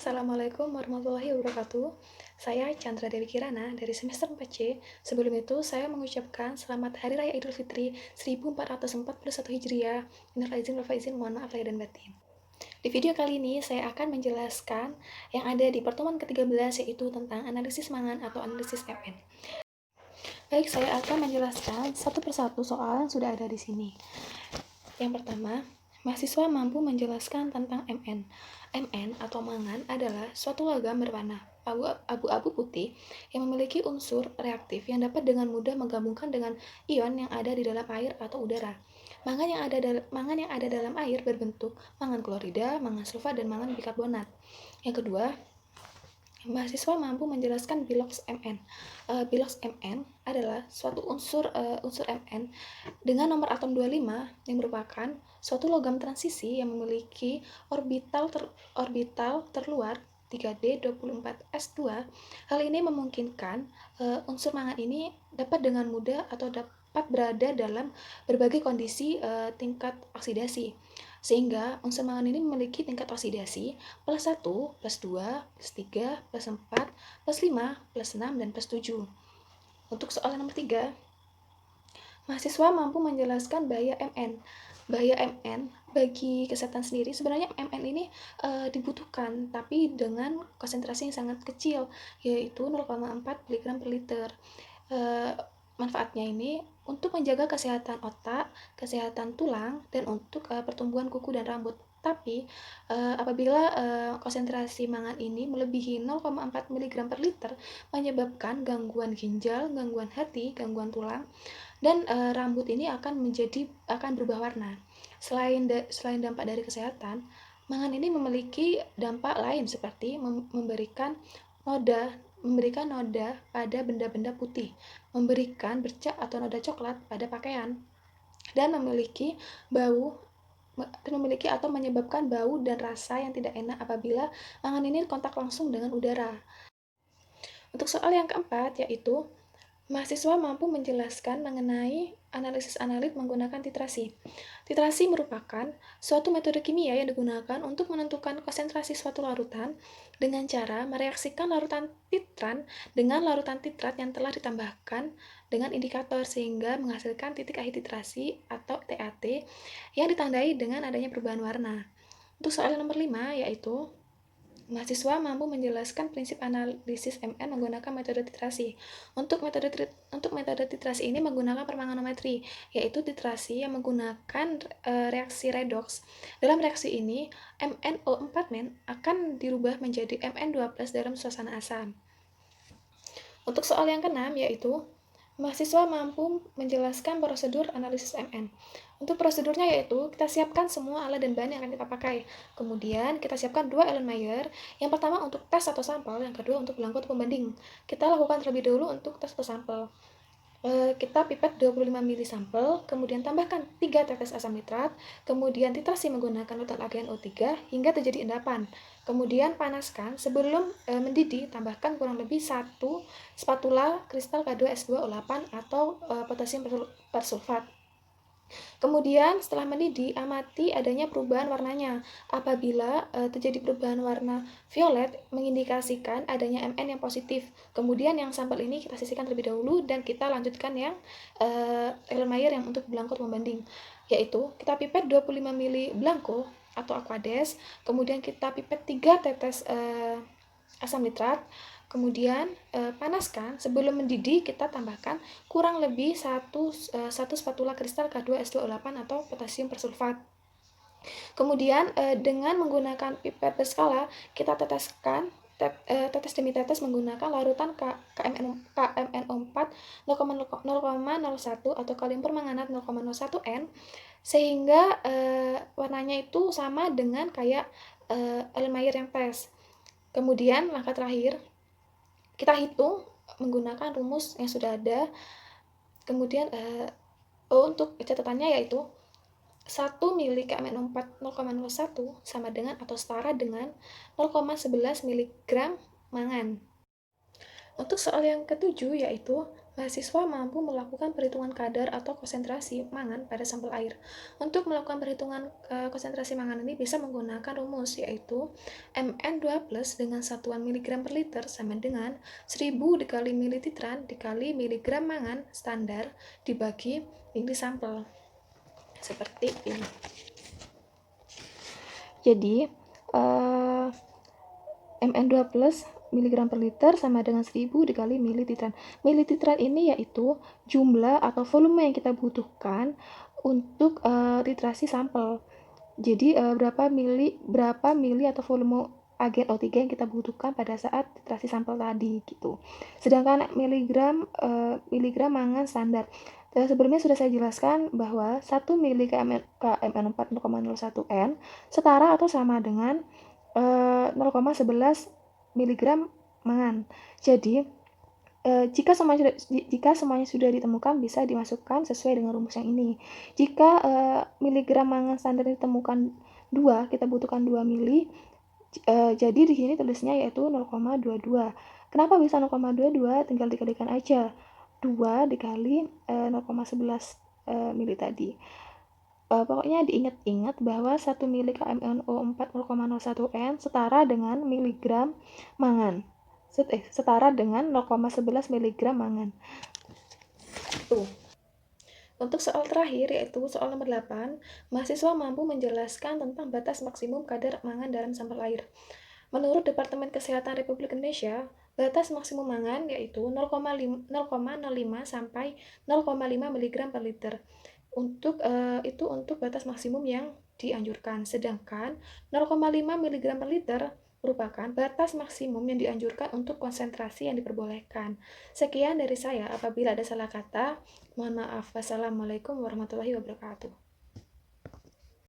Assalamualaikum warahmatullahi wabarakatuh. Saya Chandra Dewi Kirana dari semester 4C. Sebelum itu, saya mengucapkan selamat Hari Raya Idul Fitri 1441 Hijriah. Minal aidin wal faizin, mohon maaf lahir dan batin. Di video kali ini, saya akan menjelaskan yang ada di pertemuan ke-13, yaitu tentang analisis mangan atau analisis MN. Baik, saya akan menjelaskan satu persatu soal yang sudah ada di sini. Yang pertama, mahasiswa mampu menjelaskan tentang MN. MN atau mangan adalah suatu logam berwarna abu-abu putih yang memiliki unsur reaktif yang dapat dengan mudah menggabungkan dengan ion yang ada di dalam air atau udara. Mangan yang ada dalam air berbentuk mangan klorida, mangan sulfat, dan mangan bikarbonat. Yang kedua, mahasiswa mampu menjelaskan bilox MN. Bilox MN adalah suatu unsur MN dengan nomor atom 25 yang merupakan suatu logam transisi yang memiliki orbital terluar 3D24S2. Hal ini memungkinkan unsur mangan ini dapat dengan mudah atau dapat berada dalam berbagai kondisi tingkat oksidasi. Sehingga unsur mangan ini memiliki tingkat oksidasi plus 1, plus 2, plus 3, plus 4, plus 5, plus 6, dan plus 7. Untuk soal nomor 3, mahasiswa mampu menjelaskan bahaya MN. Bahaya MN bagi kesehatan sendiri, sebenarnya MN ini dibutuhkan, tapi dengan konsentrasi yang sangat kecil, yaitu 0,4 mg per liter. Manfaatnya ini untuk menjaga kesehatan otak, kesehatan tulang, dan untuk pertumbuhan kuku dan rambut. Tapi apabila konsentrasi mangan ini melebihi 0,4 mg per liter, menyebabkan gangguan ginjal, gangguan hati, gangguan tulang, dan rambut ini akan berubah warna. Selain dampak dari kesehatan, mangan ini memiliki dampak lain seperti memberikan noda pada benda-benda putih, memberikan bercak atau noda coklat pada pakaian, dan memiliki atau menyebabkan bau dan rasa yang tidak enak apabila mangan ini kontak langsung dengan udara. Untuk soal yang keempat, yaitu mahasiswa mampu menjelaskan mengenai analisis analit menggunakan titrasi. Titrasi merupakan suatu metode kimia yang digunakan untuk menentukan konsentrasi suatu larutan dengan cara mereaksikan larutan titran dengan larutan titrat yang telah ditambahkan dengan indikator sehingga menghasilkan titik akhir titrasi atau TAT yang ditandai dengan adanya perubahan warna. Untuk soal nomor 5, yaitu mahasiswa mampu menjelaskan prinsip analisis MN menggunakan metode titrasi. Untuk metode titrasi ini menggunakan permanganometri, yaitu titrasi yang menggunakan reaksi redoks. Dalam reaksi ini, MnO4- akan dirubah menjadi Mn2+ dalam suasana asam. Untuk soal yang keenam, yaitu mahasiswa mampu menjelaskan prosedur analisis MN. Untuk prosedurnya yaitu kita siapkan semua alat dan bahan yang akan kita pakai. Kemudian kita siapkan 2 Erlenmeyer. Yang pertama untuk tes atau sampel, yang kedua untuk belangko atau pembanding. Kita lakukan terlebih dahulu untuk tes atau sampel. Kita pipet 25 ml sampel, kemudian tambahkan 3 tetes asam nitrat, kemudian titrasi menggunakan larutan AgNO3 hingga terjadi endapan. Kemudian panaskan, sebelum mendidih tambahkan kurang lebih 1 spatula kristal K2S2O8 atau potasium persulfat. Kemudian setelah mendidih, amati adanya perubahan warnanya. Apabila terjadi perubahan warna violet, mengindikasikan adanya Mn yang positif. Kemudian yang sampel ini kita sisihkan terlebih dahulu dan kita lanjutkan yang Erlenmeyer yang untuk belangko pembanding. Yaitu kita pipet 25 ml belangko atau aquades, kemudian kita pipet 3 tetes asam nitrat. Kemudian panaskan, sebelum mendidih kita tambahkan kurang lebih 1 spatula kristal K2S2O8 atau potasium persulfat. Kemudian dengan menggunakan pipet berskala kita teteskan tetes demi tetes menggunakan larutan KMNO4 0,01 atau kalium permanganat 0,01 N sehingga warnanya itu sama dengan kayak Erlenmeyer yang tes. Kemudian langkah terakhir kita hitung menggunakan rumus yang sudah ada. Kemudian untuk catatannya yaitu 1 mili KMNO4 0,01 sama dengan atau setara dengan 0,11 mg mangan. Untuk soal yang ketujuh yaitu mahasiswa mampu melakukan perhitungan kadar atau konsentrasi mangan pada sampel air. Untuk melakukan perhitungan konsentrasi mangan ini bisa menggunakan rumus, yaitu Mn2 plus dengan satuan miligram per liter sama dengan 1000 dikali mililitran dikali miligram mangan standar dibagi mili sampel. Seperti ini. Jadi, Mn2 plus miligram per liter sama dengan 1000 dikali mililitran. Mililitran ini yaitu jumlah atau volume yang kita butuhkan untuk titrasi sampel. Jadi berapa mili atau volume agen O3 yang kita butuhkan pada saat titrasi sampel tadi gitu. Sedangkan miligram mangan standar. Sebelumnya sudah saya jelaskan bahwa 1 mili KMN4 0,01 N setara atau sama dengan 0,11 miligram mangan. Jadi jika semuanya sudah ditemukan bisa dimasukkan sesuai dengan rumus yang ini. Jika miligram mangan standar ditemukan 2, kita butuhkan 2 mili. Jadi di sini tulisnya yaitu 0,22. Kenapa bisa 0,22? Tinggal dikalikan aja. 2 dikali 0,11 mili tadi. Pokoknya diingat-ingat bahwa 1 mili KMNO4 0,01 N setara dengan miligram mangan. Setara dengan 0,11 miligram mangan. Tuh. Untuk soal terakhir, yaitu soal nomor 8, mahasiswa mampu menjelaskan tentang batas maksimum kadar mangan dalam sampel air. Menurut Departemen Kesehatan Republik Indonesia, batas maksimum mangan yaitu 0,05 sampai 0,5 mg per liter. Itu untuk batas maksimum yang dianjurkan. Sedangkan 0,5 mg per liter merupakan batas maksimum yang dianjurkan untuk konsentrasi yang diperbolehkan. Sekian dari saya. Apabila ada salah kata, mohon maaf. Wassalamualaikum warahmatullahi wabarakatuh.